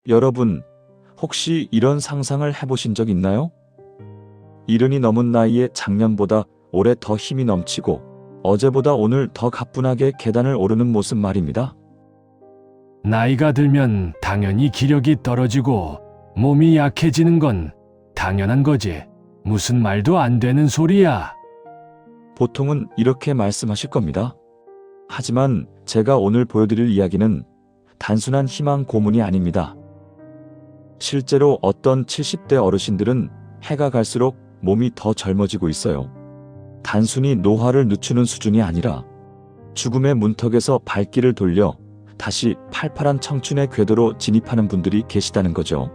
여러분, 혹시 이런 상상을 해보신 적 있나요? 이른이 넘은 나이에 작년보다 올해 더 힘이 넘치고 어제보다 오늘 더 가뿐하게 계단을 오르는 모습 말입니다. 나이가 들면 당연히 기력이 떨어지고 몸이 약해지는 건 당연한 거지. 무슨 말도 안 되는 소리야. 보통은 이렇게 말씀하실 겁니다. 하지만 제가 오늘 보여드릴 이야기는 단순한 희망 고문이 아닙니다. 실제로 어떤 70대 어르신들은 해가 갈수록 몸이 더 젊어지고 있어요. 단순히 노화를 늦추는 수준이 아니라 죽음의 문턱에서 발길을 돌려 다시 팔팔한 청춘의 궤도로 진입하는 분들이 계시다는 거죠.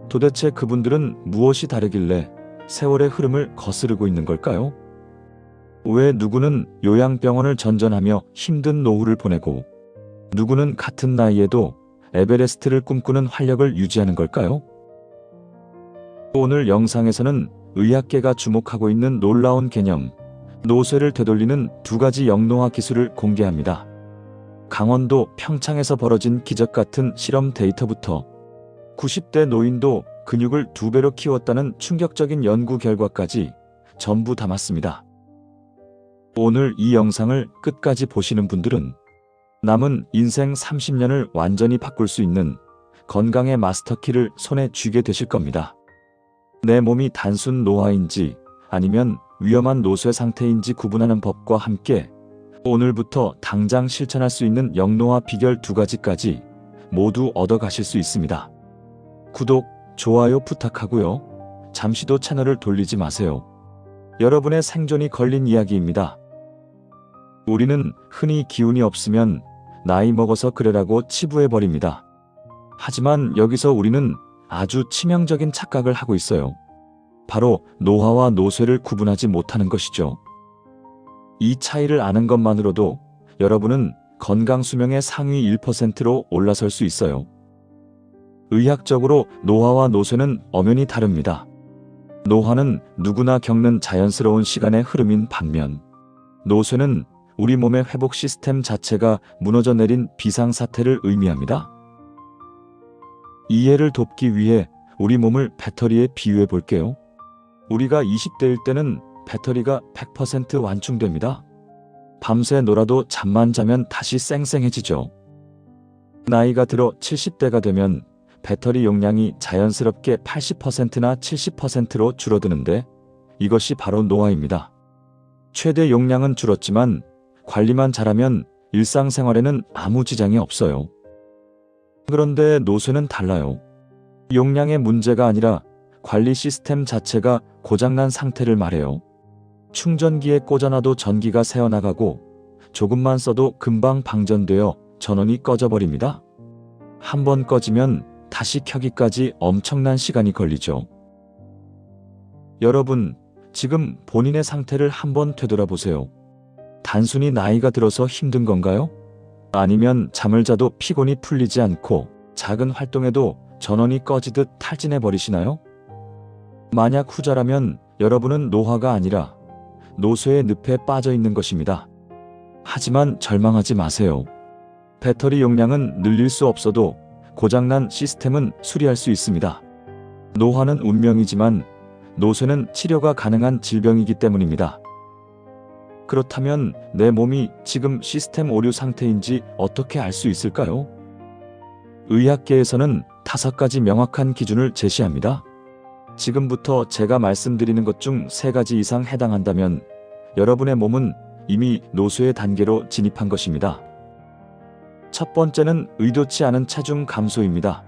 도대체 그분들은 무엇이 다르길래 세월의 흐름을 거스르고 있는 걸까요? 왜 누구는 요양병원을 전전하며 힘든 노후를 보내고 누구는 같은 나이에도 에베레스트를 꿈꾸는 활력을 유지하는 걸까요? 오늘 영상에서는 의학계가 주목하고 있는 놀라운 개념, 노쇠를 되돌리는 두 가지 영노화 기술을 공개합니다. 강원도 평창에서 벌어진 기적 같은 실험 데이터부터 90대 노인도 근육을 2배로 키웠다는 충격적인 연구 결과까지 전부 담았습니다. 오늘 이 영상을 끝까지 보시는 분들은 남은 인생 30년을 완전히 바꿀 수 있는 건강의 마스터키를 손에 쥐게 되실 겁니다. 내 몸이 단순 노화인지 아니면 위험한 노쇠 상태인지 구분하는 법과 함께 오늘부터 당장 실천할 수 있는 영노화 비결 2가지까지 모두 얻어가실 수 있습니다. 구독, 좋아요 부탁하고요. 잠시도 채널을 돌리지 마세요. 여러분의 생존이 걸린 이야기입니다. 우리는 흔히 기운이 없으면 나이 먹어서 그래라고 치부해버립니다. 하지만 여기서 우리는 아주 치명적인 착각을 하고 있어요. 바로 노화와 노쇠를 구분하지 못하는 것이죠. 이 차이를 아는 것만으로도 여러분은 건강 수명의 상위 1%로 올라설 수 있어요. 의학적으로 노화와 노쇠는 엄연히 다릅니다. 노화는 누구나 겪는 자연스러운 시간의 흐름인 반면 노쇠는 우리 몸의 회복 시스템 자체가 무너져 내린 비상사태를 의미합니다. 이해를 돕기 위해 우리 몸을 배터리에 비유해 볼게요. 우리가 20대일 때는 배터리가 100% 완충됩니다. 밤새 놀아도 잠만 자면 다시 쌩쌩해지죠. 나이가 들어 70대가 되면 배터리 용량이 자연스럽게 80%나 70%로 줄어드는데 이것이 바로 노화입니다. 최대 용량은 줄었지만 관리만 잘하면 일상생활에는 아무 지장이 없어요. 그런데 노쇠는 달라요. 용량의 문제가 아니라 관리 시스템 자체가 고장난 상태를 말해요. 충전기에 꽂아놔도 전기가 새어나가고 조금만 써도 금방 방전되어 전원이 꺼져버립니다. 한번 꺼지면 다시 켜기까지 엄청난 시간이 걸리죠. 여러분, 지금 본인의 상태를 한번 되돌아보세요. 단순히 나이가 들어서 힘든 건가요? 아니면 잠을 자도 피곤이 풀리지 않고 작은 활동에도 전원이 꺼지듯 탈진해버리시나요? 만약 후자라면 여러분은 노화가 아니라 노쇠의 늪에 빠져 있는 것입니다. 하지만 절망하지 마세요. 배터리 용량은 늘릴 수 없어도 고장난 시스템은 수리할 수 있습니다. 노화는 운명이지만 노쇠는 치료가 가능한 질병이기 때문입니다. 그렇다면 내 몸이 지금 시스템 오류 상태인지 어떻게 알 수 있을까요? 의학계에서는 5가지 명확한 기준을 제시합니다. 지금부터 제가 말씀드리는 것 중 3가지 이상 해당한다면 여러분의 몸은 이미 노쇠의 단계로 진입한 것입니다. 첫 번째는 의도치 않은 체중 감소입니다.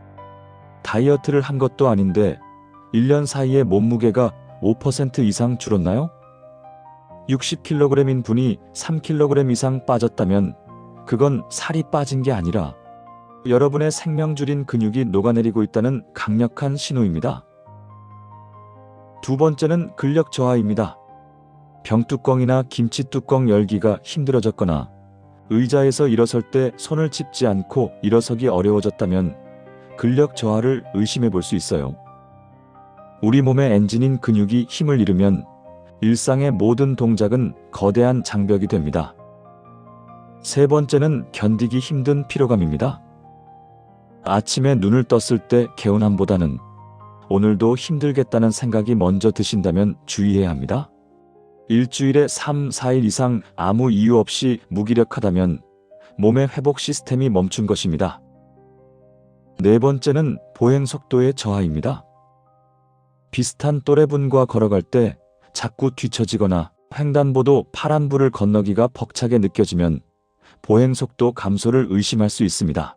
다이어트를 한 것도 아닌데 1년 사이에 몸무게가 5% 이상 줄었나요? 60kg인 분이 3kg 이상 빠졌다면 그건 살이 빠진 게 아니라 여러분의 생명줄인 근육이 녹아내리고 있다는 강력한 신호입니다. 두 번째는 근력 저하입니다. 병뚜껑이나 김치뚜껑 열기가 힘들어졌거나 의자에서 일어설 때 손을 짚지 않고 일어서기 어려워졌다면 근력 저하를 의심해 볼 수 있어요. 우리 몸의 엔진인 근육이 힘을 잃으면 일상의 모든 동작은 거대한 장벽이 됩니다. 세 번째는 견디기 힘든 피로감입니다. 아침에 눈을 떴을 때 개운함보다는 오늘도 힘들겠다는 생각이 먼저 드신다면 주의해야 합니다. 일주일에 3, 4일 이상 아무 이유 없이 무기력하다면 몸의 회복 시스템이 멈춘 것입니다. 네 번째는 보행 속도의 저하입니다. 비슷한 또래분과 걸어갈 때 자꾸 뒤처지거나 횡단보도 파란불을 건너기가 벅차게 느껴지면 보행 속도 감소를 의심할 수 있습니다.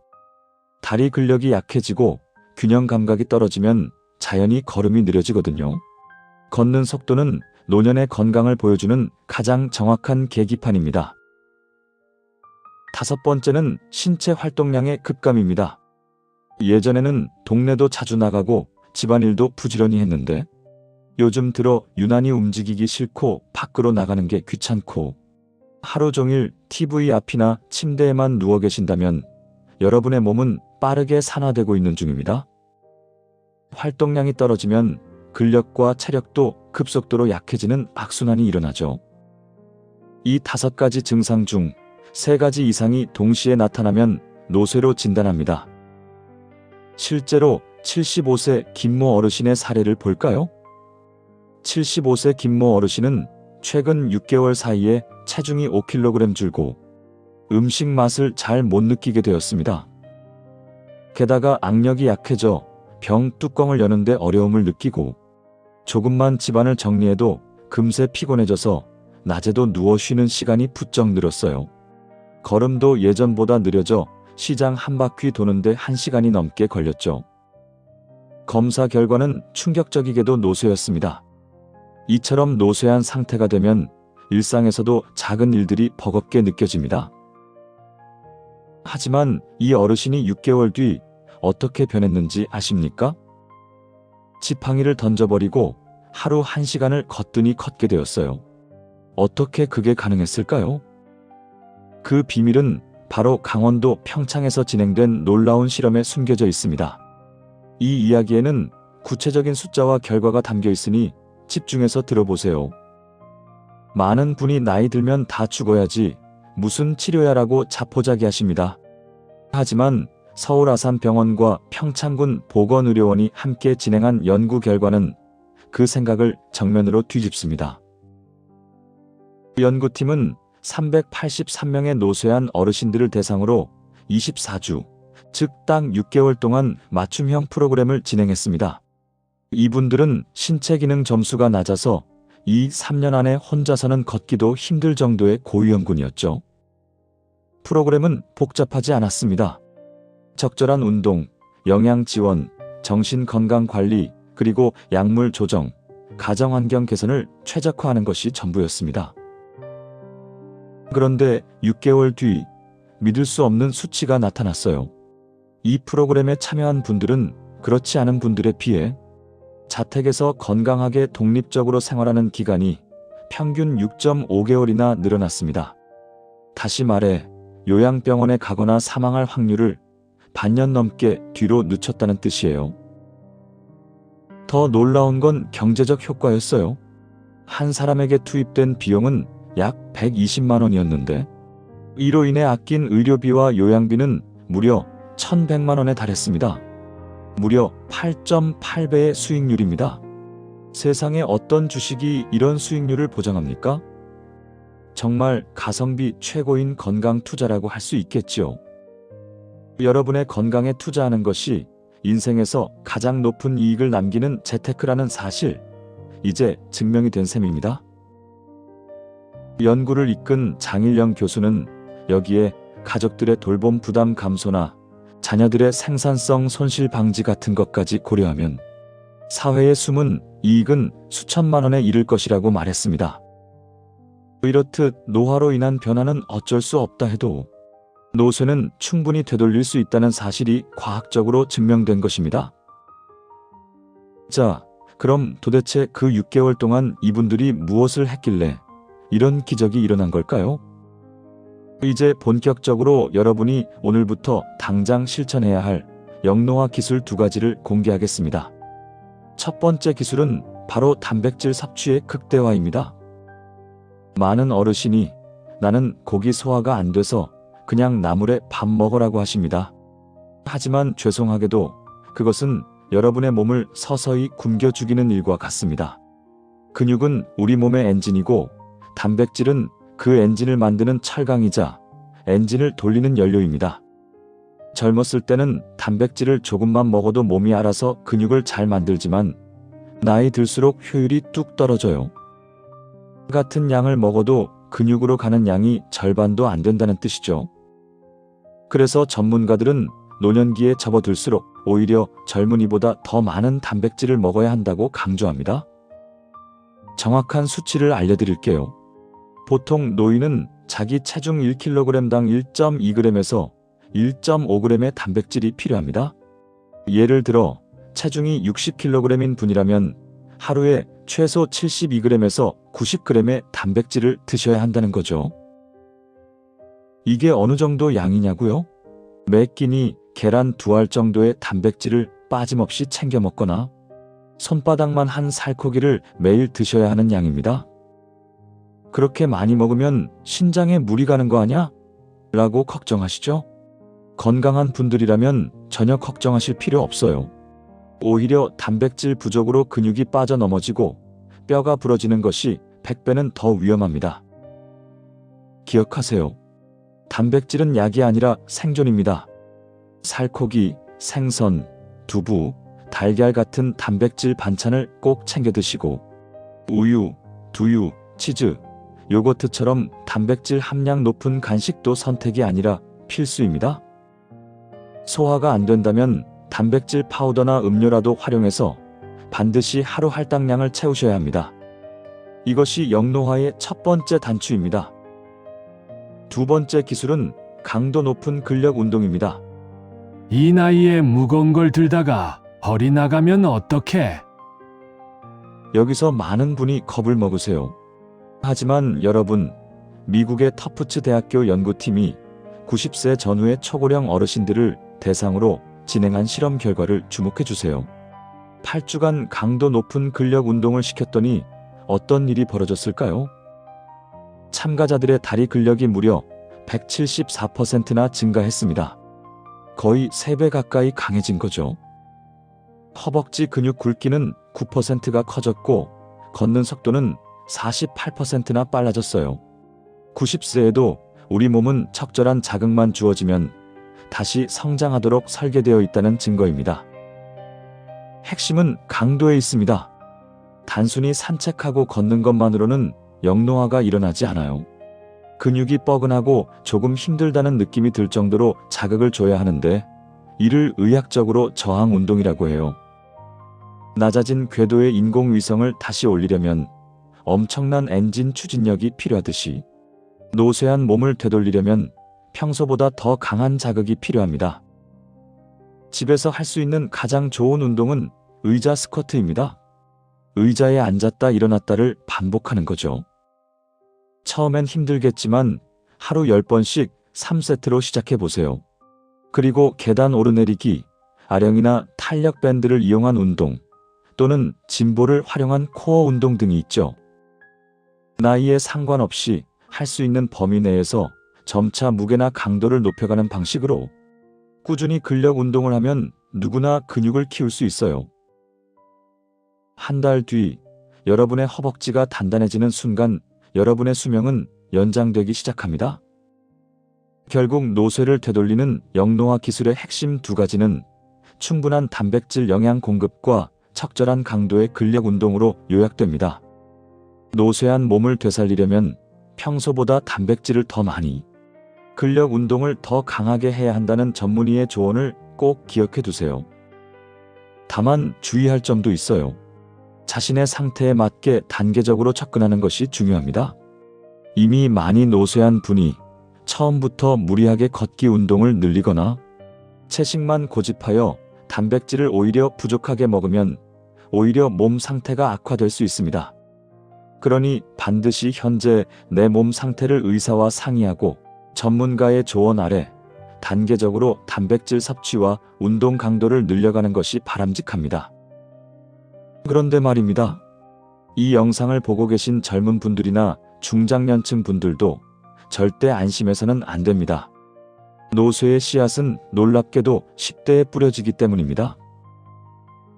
다리 근력이 약해지고 균형 감각이 떨어지면 자연히 걸음이 느려지거든요. 걷는 속도는 노년의 건강을 보여주는 가장 정확한 계기판입니다. 다섯 번째는 신체 활동량의 급감입니다. 예전에는 동네도 자주 나가고 집안일도 부지런히 했는데 요즘 들어 유난히 움직이기 싫고 밖으로 나가는 게 귀찮고 하루 종일 TV 앞이나 침대에만 누워 계신다면 여러분의 몸은 빠르게 산화되고 있는 중입니다. 활동량이 떨어지면 근력과 체력도 급속도로 약해지는 악순환이 일어나죠. 이 5가지 증상 중 3가지 이상이 동시에 나타나면 노쇠로 진단합니다. 실제로 75세 김모 어르신의 사례를 볼까요? 75세 김모 어르신은 최근 6개월 사이에 체중이 5kg 줄고 음식 맛을 잘 못 느끼게 되었습니다. 게다가 악력이 약해져 병 뚜껑을 여는데 어려움을 느끼고 조금만 집안을 정리해도 금세 피곤해져서 낮에도 누워 쉬는 시간이 부쩍 늘었어요. 걸음도 예전보다 느려져 시장 한 바퀴 도는데 1시간이 넘게 걸렸죠. 검사 결과는 충격적이게도 노쇠였습니다. 이처럼 노쇠한 상태가 되면 일상에서도 작은 일들이 버겁게 느껴집니다. 하지만 이 어르신이 6개월 뒤 어떻게 변했는지 아십니까? 지팡이를 던져버리고 하루 1시간을 거뜬히 걷게 되었어요. 어떻게 그게 가능했을까요? 그 비밀은 바로 강원도 평창에서 진행된 놀라운 실험에 숨겨져 있습니다. 이 이야기에는 구체적인 숫자와 결과가 담겨 있으니 집중해서 들어보세요. 많은 분이 나이 들면 다 죽어야지 무슨 치료야라고 자포자기하십니다. 하지만 서울 아산병원과 평창군 보건의료원이 함께 진행한 연구 결과는 그 생각을 정면으로 뒤집습니다. 연구팀은 383명의 노쇠한 어르신들을 대상으로 24주, 즉 딱 6개월 동안 맞춤형 프로그램을 진행했습니다. 이분들은 신체 기능 점수가 낮아서 이 3년 안에 혼자서는 걷기도 힘들 정도의 고위험군이었죠. 프로그램은 복잡하지 않았습니다. 적절한 운동, 영양 지원, 정신 건강 관리, 그리고 약물 조정, 가정 환경 개선을 최적화하는 것이 전부였습니다. 그런데 6개월 뒤 믿을 수 없는 수치가 나타났어요. 이 프로그램에 참여한 분들은 그렇지 않은 분들에 비해 자택에서 건강하게 독립적으로 생활하는 기간이 평균 6.5개월이나 늘어났습니다. 다시 말해 요양병원에 가거나 사망할 확률을 반년 넘게 뒤로 늦췄다는 뜻이에요. 더 놀라운 건 경제적 효과였어요. 한 사람에게 투입된 비용은 약 120만 원이었는데 이로 인해 아낀 의료비와 요양비는 무려 1,100만 원에 달했습니다. 무려 8.8배의 수익률입니다. 세상에 어떤 주식이 이런 수익률을 보장합니까? 정말 가성비 최고인 건강 투자라고 할 수 있겠지요. 여러분의 건강에 투자하는 것이 인생에서 가장 높은 이익을 남기는 재테크라는 사실, 이제 증명이 된 셈입니다. 연구를 이끈 장일영 교수는 여기에 가족들의 돌봄 부담 감소나 자녀들의 생산성 손실 방지 같은 것까지 고려하면 사회의 숨은 이익은 수천만 원에 이를 것이라고 말했습니다. 이렇듯 노화로 인한 변화는 어쩔 수 없다 해도 노쇠는 충분히 되돌릴 수 있다는 사실이 과학적으로 증명된 것입니다. 자, 그럼 도대체 그 6개월 동안 이분들이 무엇을 했길래 이런 기적이 일어난 걸까요? 이제 본격적으로 여러분이 오늘부터 당장 실천해야 할 영노화 기술 2가지를 공개하겠습니다. 첫 번째 기술은 바로 단백질 섭취의 극대화입니다. 많은 어르신이 나는 고기 소화가 안 돼서 그냥 나물에 밥 먹으라고 하십니다. 하지만 죄송하게도 그것은 여러분의 몸을 서서히 굶겨 죽이는 일과 같습니다. 근육은 우리 몸의 엔진이고 단백질은 그 엔진을 만드는 철강이자 엔진을 돌리는 연료입니다. 젊었을 때는 단백질을 조금만 먹어도 몸이 알아서 근육을 잘 만들지만 나이 들수록 효율이 뚝 떨어져요. 같은 양을 먹어도 근육으로 가는 양이 절반도 안 된다는 뜻이죠. 그래서 전문가들은 노년기에 접어들수록 오히려 젊은이보다 더 많은 단백질을 먹어야 한다고 강조합니다. 정확한 수치를 알려드릴게요. 보통 노인은 자기 체중 1kg당 1.2g에서 1.5g의 단백질이 필요합니다. 예를 들어 체중이 60kg인 분이라면 하루에 최소 72g에서 90g의 단백질을 드셔야 한다는 거죠. 이게 어느 정도 양이냐고요? 매 끼니 계란 2알 정도의 단백질을 빠짐없이 챙겨 먹거나 손바닥만 한 살코기를 매일 드셔야 하는 양입니다. 그렇게 많이 먹으면 신장에 무리 가는 거 아냐? 라고 걱정하시죠? 건강한 분들이라면 전혀 걱정하실 필요 없어요. 오히려 단백질 부족으로 근육이 빠져 넘어지고 뼈가 부러지는 것이 100배는 더 위험합니다. 기억하세요. 단백질은 약이 아니라 생존입니다. 살코기, 생선, 두부, 달걀 같은 단백질 반찬을 꼭 챙겨 드시고 우유, 두유, 치즈, 요거트처럼 단백질 함량 높은 간식도 선택이 아니라 필수입니다. 소화가 안 된다면 단백질 파우더나 음료라도 활용해서 반드시 하루 할당량을 채우셔야 합니다. 이것이 영노화의 첫 번째 단추입니다. 두 번째 기술은 강도 높은 근력 운동입니다. 이 나이에 무거운 걸 들다가 허리 나가면 어떡해? 여기서 많은 분이 겁을 먹으세요. 하지만 여러분, 미국의 터프츠 대학교 연구팀이 90세 전후의 초고령 어르신들을 대상으로 진행한 실험 결과를 주목해 주세요. 8주간 강도 높은 근력 운동을 시켰더니 어떤 일이 벌어졌을까요? 참가자들의 다리 근력이 무려 174%나 증가했습니다. 거의 3배 가까이 강해진 거죠. 허벅지 근육 굵기는 9%가 커졌고 걷는 속도는 48%나 빨라졌어요. 90세에도 우리 몸은 적절한 자극만 주어지면 다시 성장하도록 설계되어 있다는 증거입니다. 핵심은 강도에 있습니다. 단순히 산책하고 걷는 것만으로는 영노화가 일어나지 않아요. 근육이 뻐근하고 조금 힘들다는 느낌이 들 정도로 자극을 줘야 하는데 이를 의학적으로 저항 운동이라고 해요. 낮아진 궤도의 인공위성을 다시 올리려면 엄청난 엔진 추진력이 필요하듯이 노쇠한 몸을 되돌리려면 평소보다 더 강한 자극이 필요합니다. 집에서 할 수 있는 가장 좋은 운동은 의자 스쿼트입니다. 의자에 앉았다 일어났다를 반복하는 거죠. 처음엔 힘들겠지만 하루 10번씩 3세트로 시작해 보세요. 그리고 계단 오르내리기, 아령이나 탄력 밴드를 이용한 운동, 또는 짐볼을 활용한 코어 운동 등이 있죠. 나이에 상관없이 할 수 있는 범위 내에서 점차 무게나 강도를 높여가는 방식으로 꾸준히 근력 운동을 하면 누구나 근육을 키울 수 있어요. 한 달 뒤 여러분의 허벅지가 단단해지는 순간 여러분의 수명은 연장되기 시작합니다. 결국 노쇠를 되돌리는 영노화 기술의 핵심 2가지는 충분한 단백질 영양 공급과 적절한 강도의 근력 운동으로 요약됩니다. 노쇠한 몸을 되살리려면 평소보다 단백질을 더 많이, 근력 운동을 더 강하게 해야 한다는 전문의의 조언을 꼭 기억해 두세요. 다만 주의할 점도 있어요. 자신의 상태에 맞게 단계적으로 접근하는 것이 중요합니다. 이미 많이 노쇠한 분이 처음부터 무리하게 걷기 운동을 늘리거나 채식만 고집하여 단백질을 오히려 부족하게 먹으면 오히려 몸 상태가 악화될 수 있습니다. 그러니 반드시 현재 내 몸 상태를 의사와 상의하고 전문가의 조언 아래 단계적으로 단백질 섭취와 운동 강도를 늘려가는 것이 바람직합니다. 그런데 말입니다. 이 영상을 보고 계신 젊은 분들이나 중장년층 분들도 절대 안심해서는 안 됩니다. 노쇠의 씨앗은 놀랍게도 10대에 뿌려지기 때문입니다.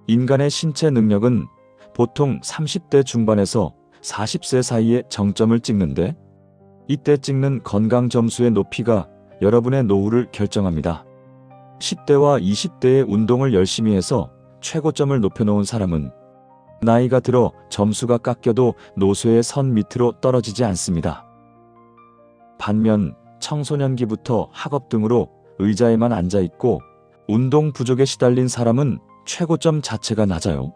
인간의 신체 능력은 보통 30대 중반에서 40세 사이에 정점을 찍는데, 이때 찍는 건강 점수의 높이가 여러분의 노후를 결정합니다. 10대와 20대의 운동을 열심히 해서 최고점을 높여놓은 사람은 나이가 들어 점수가 깎여도 노쇠의 선 밑으로 떨어지지 않습니다. 반면 청소년기부터 학업 등으로 의자에만 앉아있고 운동 부족에 시달린 사람은 최고점 자체가 낮아요.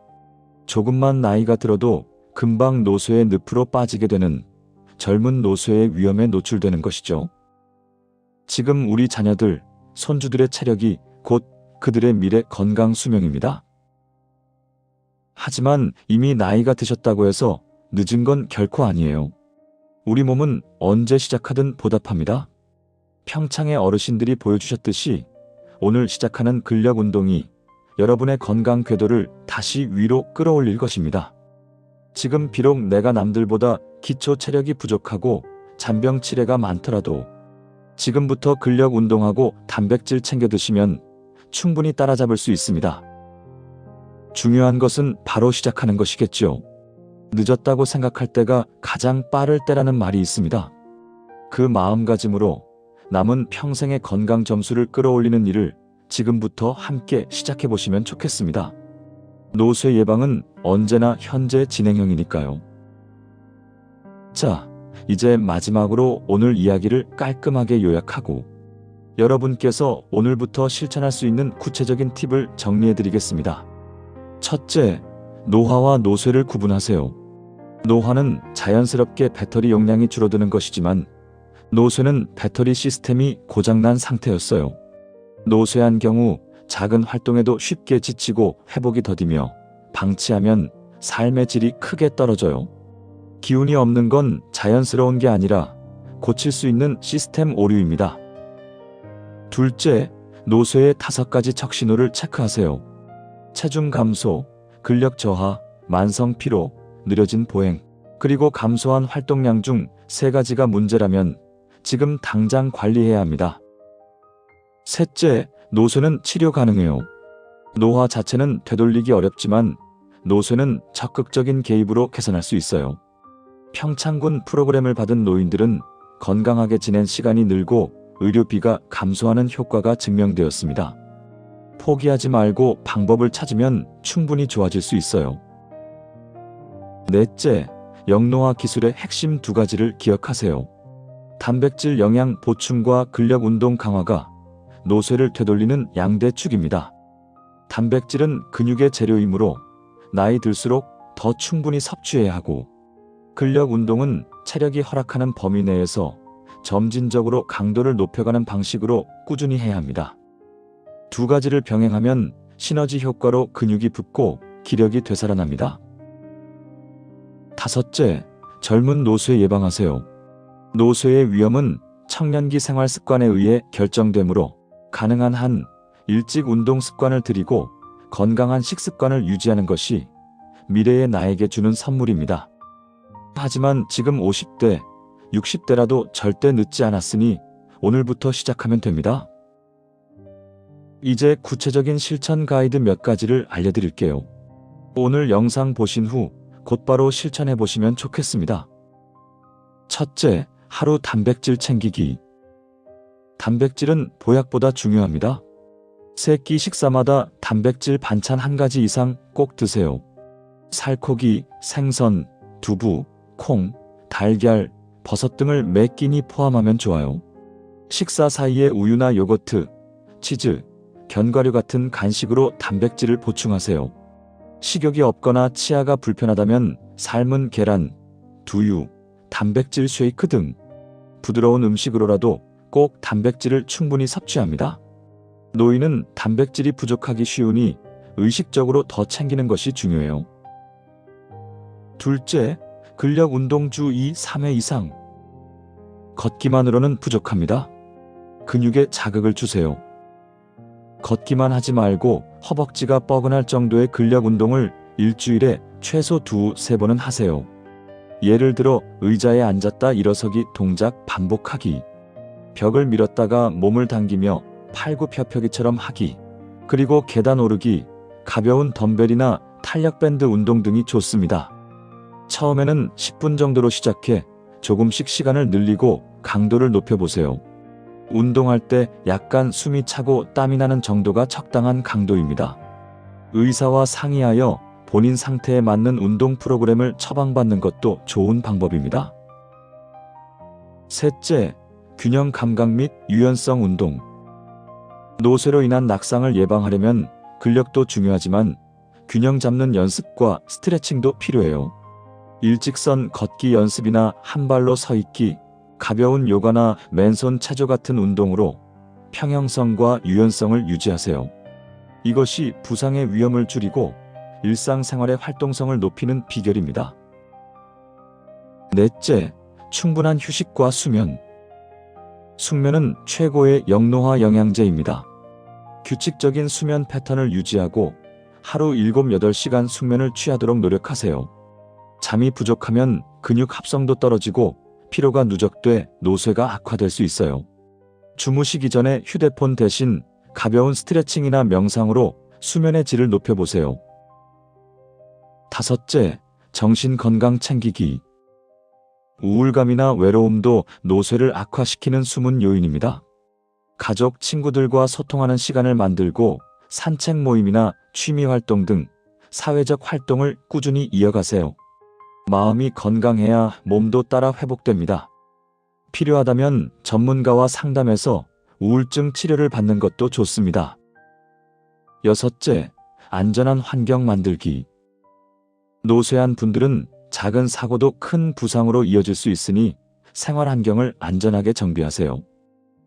조금만 나이가 들어도 금방 노쇠의 늪으로 빠지게 되는 젊은 노쇠의 위험에 노출되는 것이죠. 지금 우리 자녀들, 손주들의 체력이 곧 그들의 미래 건강 수명입니다. 하지만 이미 나이가 드셨다고 해서 늦은 건 결코 아니에요. 우리 몸은 언제 시작하든 보답합니다. 평창의 어르신들이 보여주셨듯이 오늘 시작하는 근력 운동이 여러분의 건강 궤도를 다시 위로 끌어올릴 것입니다. 지금 비록 내가 남들보다 기초 체력이 부족하고 잔병 치레가 많더라도 지금부터 근력 운동하고 단백질 챙겨 드시면 충분히 따라잡을 수 있습니다. 중요한 것은 바로 시작하는 것이겠죠. 늦었다고 생각할 때가 가장 빠를 때라는 말이 있습니다. 그 마음가짐으로 남은 평생의 건강 점수를 끌어올리는 일을 지금부터 함께 시작해 보시면 좋겠습니다. 노쇠 예방은 언제나 현재 진행형이니까요. 자, 이제 마지막으로 오늘 이야기를 깔끔하게 요약하고 여러분께서 오늘부터 실천할 수 있는 구체적인 팁을 정리해 드리겠습니다. 첫째, 노화와 노쇠를 구분하세요. 노화는 자연스럽게 배터리 용량이 줄어드는 것이지만 노쇠는 배터리 시스템이 고장난 상태였어요. 노쇠한 경우 작은 활동에도 쉽게 지치고 회복이 더디며 방치하면 삶의 질이 크게 떨어져요. 기운이 없는 건 자연스러운 게 아니라 고칠 수 있는 시스템 오류입니다. 둘째, 노쇠의 5가지 척신호를 체크하세요. 체중 감소, 근력 저하, 만성 피로, 느려진 보행, 그리고 감소한 활동량 중 3가지가 문제라면 지금 당장 관리해야 합니다. 셋째, 노쇠는 치료 가능해요. 노화 자체는 되돌리기 어렵지만 노쇠는 적극적인 개입으로 개선할 수 있어요. 평창군 프로그램을 받은 노인들은 건강하게 지낸 시간이 늘고 의료비가 감소하는 효과가 증명되었습니다. 포기하지 말고 방법을 찾으면 충분히 좋아질 수 있어요. 넷째, 영노화 기술의 핵심 2가지를 기억하세요. 단백질 영양 보충과 근력 운동 강화가 노쇠를 되돌리는 양대 축입니다. 단백질은 근육의 재료이므로 나이 들수록 더 충분히 섭취해야 하고, 근력 운동은 체력이 허락하는 범위 내에서 점진적으로 강도를 높여가는 방식으로 꾸준히 해야 합니다. 2가지를 병행하면 시너지 효과로 근육이 붙고 기력이 되살아납니다. 다섯째, 젊은 노쇠 예방하세요. 노쇠의 위험은 청년기 생활 습관에 의해 결정되므로 가능한 한 일찍 운동 습관을 들이고 건강한 식습관을 유지하는 것이 미래의 나에게 주는 선물입니다. 하지만 지금 50대, 60대라도 절대 늦지 않았으니 오늘부터 시작하면 됩니다. 이제 구체적인 실천 가이드 몇 가지를 알려드릴게요. 오늘 영상 보신 후 곧바로 실천해 보시면 좋겠습니다. 첫째, 하루 단백질 챙기기. 단백질은 보약보다 중요합니다. 3끼 식사마다 단백질 반찬 1가지 이상 꼭 드세요. 살코기, 생선, 두부, 콩, 달걀, 버섯 등을 매 끼니 포함하면 좋아요. 식사 사이에 우유나 요거트, 치즈, 견과류 같은 간식으로 단백질을 보충하세요. 식욕이 없거나 치아가 불편하다면 삶은 계란, 두유, 단백질 쉐이크 등 부드러운 음식으로라도 꼭 단백질을 충분히 섭취합니다. 노인은 단백질이 부족하기 쉬우니 의식적으로 더 챙기는 것이 중요해요. 둘째, 근력 운동 주 3회 이상. 걷기만으로는 부족합니다. 근육에 자극을 주세요. 걷기만 하지 말고 허벅지가 뻐근할 정도의 근력 운동을 일주일에 최소 2-3번은 하세요. 예를 들어 의자에 앉았다 일어서기 동작 반복하기, 벽을 밀었다가 몸을 당기며 팔굽혀펴기처럼 하기, 그리고 계단 오르기, 가벼운 덤벨이나 탄력밴드 운동 등이 좋습니다. 처음에는 10분 정도로 시작해 조금씩 시간을 늘리고 강도를 높여보세요. 운동할 때 약간 숨이 차고 땀이 나는 정도가 적당한 강도입니다. 의사와 상의하여 본인 상태에 맞는 운동 프로그램을 처방받는 것도 좋은 방법입니다. 셋째, 균형 감각 및 유연성 운동. 노쇠로 인한 낙상을 예방하려면 근력도 중요하지만 균형 잡는 연습과 스트레칭도 필요해요. 일직선 걷기 연습이나 한 발로 서 있기, 가벼운 요가나 맨손 체조 같은 운동으로 평형성과 유연성을 유지하세요. 이것이 부상의 위험을 줄이고 일상생활의 활동성을 높이는 비결입니다. 넷째, 충분한 휴식과 수면. 숙면은 최고의 영노화 영양제입니다. 규칙적인 수면 패턴을 유지하고 하루 7-8시간 숙면을 취하도록 노력하세요. 잠이 부족하면 근육 합성도 떨어지고 피로가 누적돼 노쇠가 악화될 수 있어요. 주무시기 전에 휴대폰 대신 가벼운 스트레칭이나 명상으로 수면의 질을 높여보세요. 다섯째, 정신 건강 챙기기. 우울감이나 외로움도 노쇠를 악화시키는 숨은 요인입니다. 가족, 친구들과 소통하는 시간을 만들고 산책 모임이나 취미 활동 등 사회적 활동을 꾸준히 이어가세요. 마음이 건강해야 몸도 따라 회복됩니다. 필요하다면 전문가와 상담해서 우울증 치료를 받는 것도 좋습니다. 여섯째, 안전한 환경 만들기. 노쇠한 분들은 작은 사고도 큰 부상으로 이어질 수 있으니 생활 환경을 안전하게 정비하세요.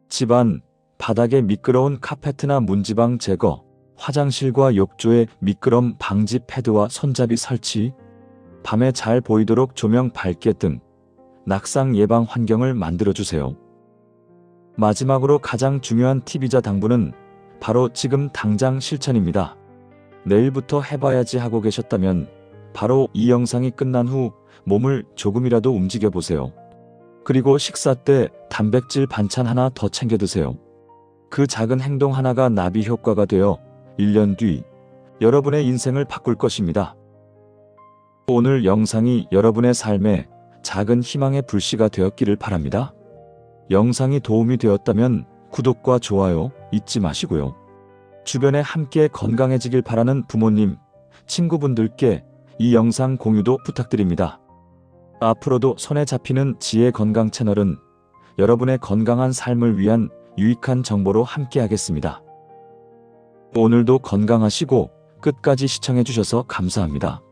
집안, 바닥에 미끄러운 카페트나 문지방 제거, 화장실과 욕조에 미끄럼 방지 패드와 손잡이 설치, 밤에 잘 보이도록 조명 밝게 등 낙상 예방 환경을 만들어주세요. 마지막으로 가장 중요한 팁이자 당부는 바로 지금 당장 실천입니다. 내일부터 해봐야지 하고 계셨다면 바로 이 영상이 끝난 후 몸을 조금이라도 움직여보세요. 그리고 식사 때 단백질 반찬 하나 더 챙겨 드세요. 그 작은 행동 하나가 나비 효과가 되어 1년 뒤 여러분의 인생을 바꿀 것입니다. 오늘 영상이 여러분의 삶에 작은 희망의 불씨가 되었기를 바랍니다. 영상이 도움이 되었다면 구독과 좋아요 잊지 마시고요. 주변에 함께 건강해지길 바라는 부모님, 친구분들께 이 영상 공유도 부탁드립니다. 앞으로도 손에 잡히는 지혜 건강 채널은 여러분의 건강한 삶을 위한 유익한 정보로 함께하겠습니다. 오늘도 건강하시고 끝까지 시청해 주셔서 감사합니다.